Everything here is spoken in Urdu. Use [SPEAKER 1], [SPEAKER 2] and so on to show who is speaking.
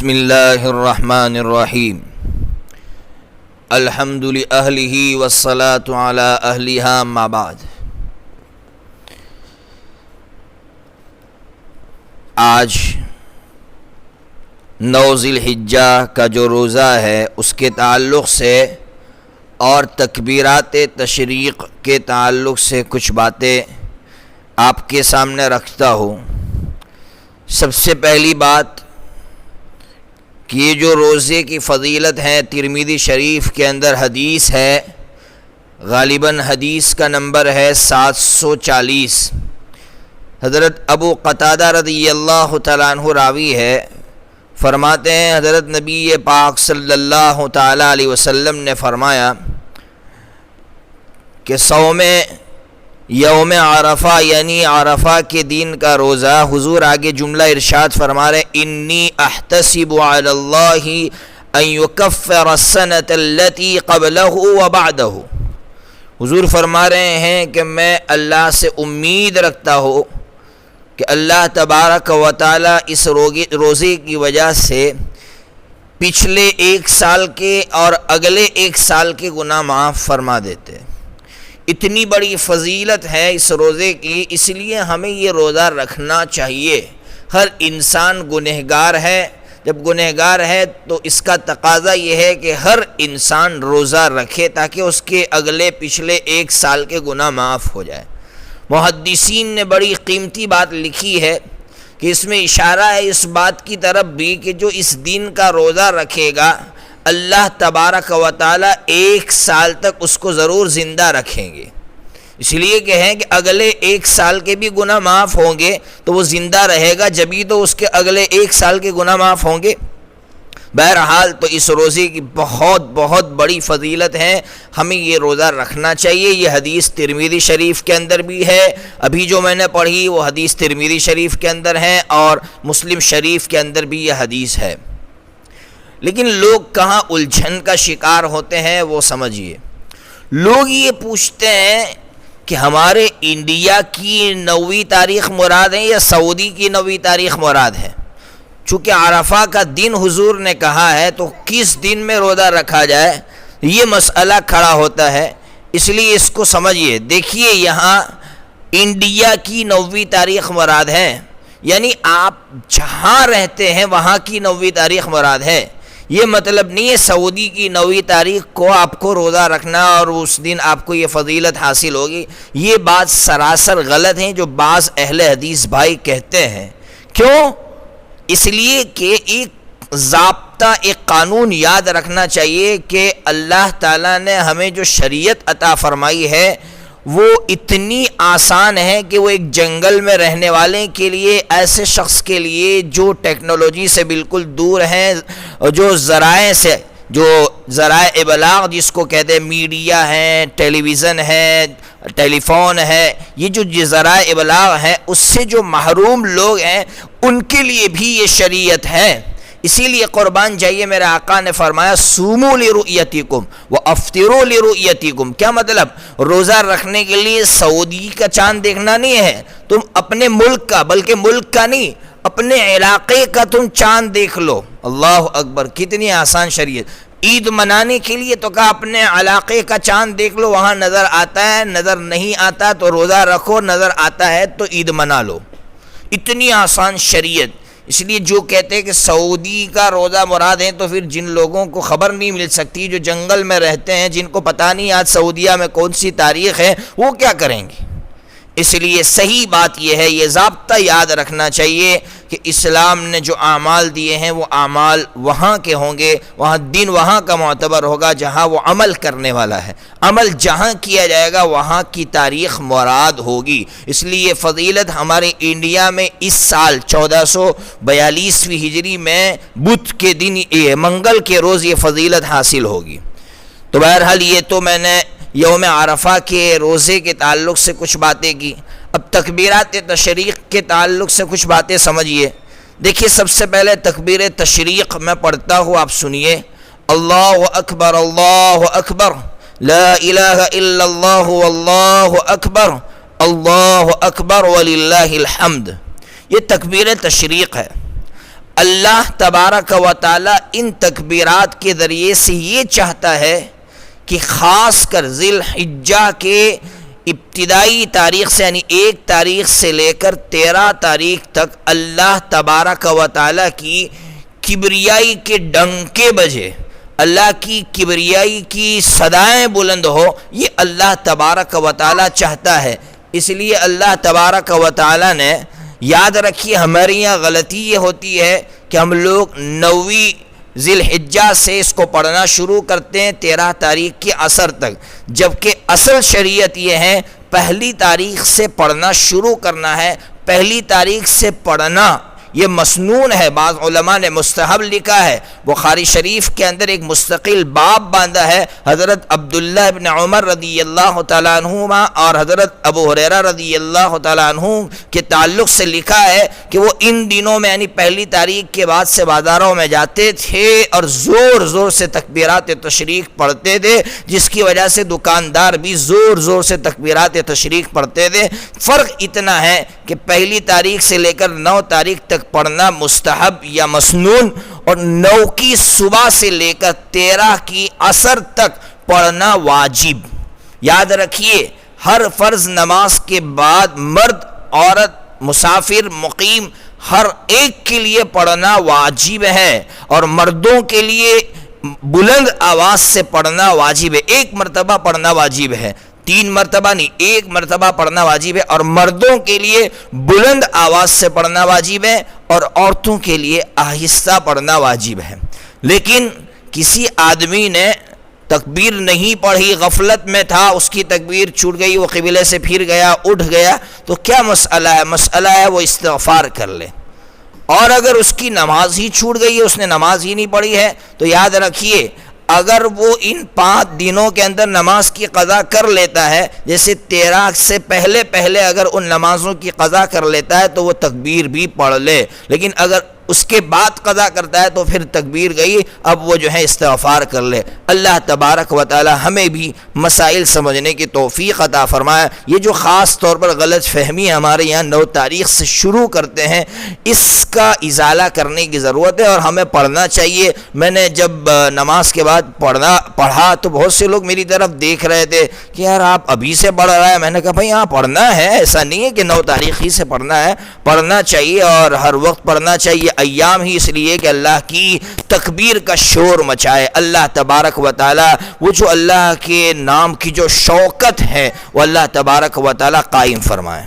[SPEAKER 1] بسم اللہ الرحمن الرحیم الحمد لأہلہ والصلاة علی اہلہا ما بعد۔ آج 9 ذی الحجہ کا جو روزہ ہے اس کے تعلق سے اور تکبیرات تشریق کے تعلق سے کچھ باتیں آپ کے سامنے رکھتا ہوں۔ سب سے پہلی بات کہ یہ جو روزے کی فضیلت ہے، ترمذی شریف کے اندر حدیث ہے، غالباً حدیث کا نمبر ہے 740۔ حضرت ابو قتادہ رضی اللہ تعالیٰ عنہ راوی ہے، فرماتے ہیں حضرت نبی پاک صلی اللہ تعالیٰ علیہ وسلم نے فرمایا کہ صوم یوم عرفہ یعنی عرفہ کے دن کا روزہ، حضور آگے جملہ ارشاد فرما رہے انی احتسب علی اللہ ان یکفر السنۃ التي قبلہ وبعدہ۔ حضور فرما رہے ہیں کہ میں اللہ سے امید رکھتا ہوں کہ اللہ تبارک و تعالی اس روزے کی وجہ سے پچھلے 1 سال کے اور اگلے 1 سال کے گناہ معاف فرما دیتے۔ اتنی بڑی فضیلت ہے اس روزے کی، اس لیے ہمیں یہ روزہ رکھنا چاہیے۔ ہر انسان گنہگار ہے، جب گنہگار ہے تو اس کا تقاضا یہ ہے کہ ہر انسان روزہ رکھے تاکہ اس کے اگلے پچھلے 1 سال کے گناہ معاف ہو جائے۔ محدثین نے بڑی قیمتی بات لکھی ہے کہ اس میں اشارہ ہے اس بات کی طرف بھی کہ جو اس دن کا روزہ رکھے گا اللہ تبارک و تعالی 1 سال تک اس کو ضرور زندہ رکھیں گے، اس لیے کہ ہیں کہ اگلے 1 سال کے بھی گناہ معاف ہوں گے تو وہ زندہ رہے گا، جبھی تو اس کے اگلے 1 سال کے گناہ معاف ہوں گے۔ بہرحال تو اس روزے کی بہت بڑی فضیلت ہے، ہمیں یہ روزہ رکھنا چاہیے۔ یہ حدیث ترمذی شریف کے اندر بھی ہے، ابھی جو میں نے پڑھی وہ حدیث ترمذی شریف کے اندر ہے اور مسلم شریف کے اندر بھی یہ حدیث ہے۔ لیکن لوگ کہاں الجھن کا شکار ہوتے ہیں وہ سمجھیے۔ لوگ یہ پوچھتے ہیں کہ ہمارے انڈیا کی 9ویں تاریخ مراد ہے یا سعودی کی 9ویں تاریخ مراد ہے؟ چونکہ عرفہ کا دن حضور نے کہا ہے تو کس دن میں روزہ رکھا جائے یہ مسئلہ کھڑا ہوتا ہے، اس لیے اس کو سمجھیے۔ دیکھیے یہاں انڈیا کی 9ویں تاریخ مراد ہے، یعنی آپ جہاں رہتے ہیں وہاں کی 9ویں تاریخ مراد ہے۔ یہ مطلب نہیں ہے سعودی کی 9ویں تاریخ کو آپ کو روزہ رکھنا اور اس دن آپ کو یہ فضیلت حاصل ہوگی۔ یہ بات سراسر غلط ہے جو بعض اہل حدیث بھائی کہتے ہیں۔ کیوں؟ اس لیے کہ ایک ضابطہ، ایک قانون یاد رکھنا چاہیے کہ اللہ تعالیٰ نے ہمیں جو شریعت عطا فرمائی ہے وہ اتنی آسان ہے کہ وہ ایک جنگل میں رہنے والے کے لیے، ایسے شخص کے لیے جو ٹیکنالوجی سے بالکل دور ہیں، جو ذرائع ابلاغ جس کو کہتے ہیں، میڈیا ہے، ٹیلی ویژن ہے، ٹیلی فون ہے، یہ جو ذرائع ابلاغ ہے اس سے جو محروم لوگ ہیں ان کے لیے بھی یہ شریعت ہے۔ اسی لیے قربان جائیے، میرے آقا نے فرمایا سوموا لرؤیتکم وافطروا لرؤیتکم۔ کیا مطلب؟ روزہ رکھنے کے لیے سعودی کا چاند دیکھنا نہیں ہے، تم اپنے ملک کا، بلکہ ملک کا نہیں اپنے علاقے کا تم چاند دیکھ لو۔ اللہ اکبر، کتنی آسان شریعت۔ عید منانے کے لیے تو کہا اپنے علاقے کا چاند دیکھ لو، وہاں نظر آتا ہے، نظر نہیں آتا تو روزہ رکھو، نظر آتا ہے تو عید منا لو۔ اتنی آسان شریعت۔ اس لیے جو کہتے ہیں کہ سعودی کا روزہ مراد ہے تو پھر جن لوگوں کو خبر نہیں مل سکتی، جو جنگل میں رہتے ہیں، جن کو پتہ نہیں آج سعودیہ میں کون سی تاریخ ہے، وہ کیا کریں گے؟ اس لیے صحیح بات یہ ہے، یہ ضابطہ یاد رکھنا چاہیے کہ اسلام نے جو اعمال دیے ہیں وہ اعمال وہاں کے ہوں گے، وہاں دن وہاں کا معتبر ہوگا جہاں وہ عمل کرنے والا ہے۔ عمل جہاں کیا جائے گا وہاں کی تاریخ مراد ہوگی۔ اس لیے فضیلت ہمارے انڈیا میں اس سال 1442 ہجری میں بدھ کے دن، منگل کے روز یہ فضیلت حاصل ہوگی۔ تو بہرحال یہ تو میں نے یوم عرفہ کے روزے کے تعلق سے کچھ باتیں کی۔ اب تکبیرات تشریق کے تعلق سے کچھ باتیں سمجھیے۔ دیکھیے سب سے پہلے تکبیر تشریق میں پڑھتا ہوں، آپ سنیے۔ اللہ اکبر اللہ اکبر لا الہ الا اللہ واللہ اکبر اللہ اکبر وللہ الحمد۔ یہ تکبیر تشریق ہے۔ اللہ تبارک و تعالی ان تکبیرات کے ذریعے سے یہ چاہتا ہے کہ خاص کر ذی الحجہ کے ابتدائی تاریخ سے یعنی 1 تاریخ سے لے کر 13 تاریخ تک اللہ تبارک و تعالی کی کبریائی کے ڈنکے بجے، اللہ کی کبریائی کی صدائیں بلند ہو، یہ اللہ تبارک و تعالی چاہتا ہے۔ اس لیے اللہ تبارک و تعالی نے، یاد رکھیے ہمارے یہاں غلطی یہ ہوتی ہے کہ ہم لوگ 9ویں ذی الحجہ سے اس کو پڑھنا شروع کرتے ہیں 13 تاریخ کے عصر تک، جبکہ اصل شریعت یہ ہے 1 تاریخ سے پڑھنا شروع کرنا ہے۔ 1 تاریخ سے پڑھنا یہ مسنون ہے، بعض علماء نے مستحب لکھا ہے۔ بخاری شریف کے اندر ایک مستقل باب باندھا ہے، حضرت عبداللہ ابن عمر رضی اللہ تعالیٰ عنہما اور حضرت ابو ہریرہ رضی اللہ تعالیٰ عنہ کے تعلق سے لکھا ہے کہ وہ ان دنوں میں یعنی 1 تاریخ کے بعد سے بازاروں میں جاتے تھے اور زور زور سے تکبیرات تشریق پڑھتے تھے، جس کی وجہ سے دکاندار بھی زور زور سے تکبیرات تشریق پڑھتے تھے۔ فرق اتنا ہے کہ 1 تاریخ سے لے کر 9 تاریخ تک پڑھنا مستحب یا مسنون، اور 9 کی صبح سے لے کر 13 کی عصر تک پڑھنا واجب۔ یاد رکھیے ہر فرض نماز کے بعد مرد، عورت، مسافر، مقیم ہر ایک کے لیے پڑھنا واجب ہے، اور مردوں کے لیے بلند آواز سے پڑھنا واجب ہے، 1 مرتبہ پڑھنا واجب ہے، 3 مرتبہ نہیں، 1 مرتبہ پڑھنا واجب ہے، اور مردوں کے لیے بلند آواز سے پڑھنا واجب ہے اور عورتوں کے لیے آہستہ پڑھنا واجب ہے۔ لیکن کسی آدمی نے تکبیر نہیں پڑھی، غفلت میں تھا، اس کی تکبیر چھوٹ گئی، وہ قبلے سے پھر گیا، اٹھ گیا، تو کیا مسئلہ ہے؟ مسئلہ ہے وہ استغفار کر لے۔ اور اگر اس کی نماز ہی چھوٹ گئی ہے، اس نے نماز ہی نہیں پڑھی ہے، تو یاد رکھیے اگر وہ ان 5 دنوں کے اندر نماز کی قضا کر لیتا ہے، جیسے 13 سے پہلے اگر ان نمازوں کی قضا کر لیتا ہے تو وہ تکبیر بھی پڑھ لے، لیکن اگر اس کے بعد قضا کرتا ہے تو پھر تکبیر گئی، اب وہ جو ہے استغفار کر لے۔ اللہ تبارک و تعالی ہمیں بھی مسائل سمجھنے کی توفیق عطا فرمائے۔ یہ جو خاص طور پر غلط فہمی ہمارے یہاں 9 تاریخ سے شروع کرتے ہیں، اس کا ازالہ کرنے کی ضرورت ہے اور ہمیں پڑھنا چاہیے۔ میں نے جب نماز کے بعد پڑھا تو بہت سے لوگ میری طرف دیکھ رہے تھے کہ یار آپ ابھی سے پڑھ رہا ہے۔ میں نے کہا بھائی ہاں پڑھنا ہے، ایسا نہیں ہے کہ 9 تاریخ ہی سے پڑھنا ہے، پڑھنا چاہیے اور ہر وقت پڑھنا چاہیے۔ ایام ہی اس لیے کہ اللہ کی تکبیر کا شور مچائے، اللہ تبارک و تعالی وہ جو اللہ کے نام کی جو شوکت ہے وہ اللہ تبارک و تعالی قائم فرمائے۔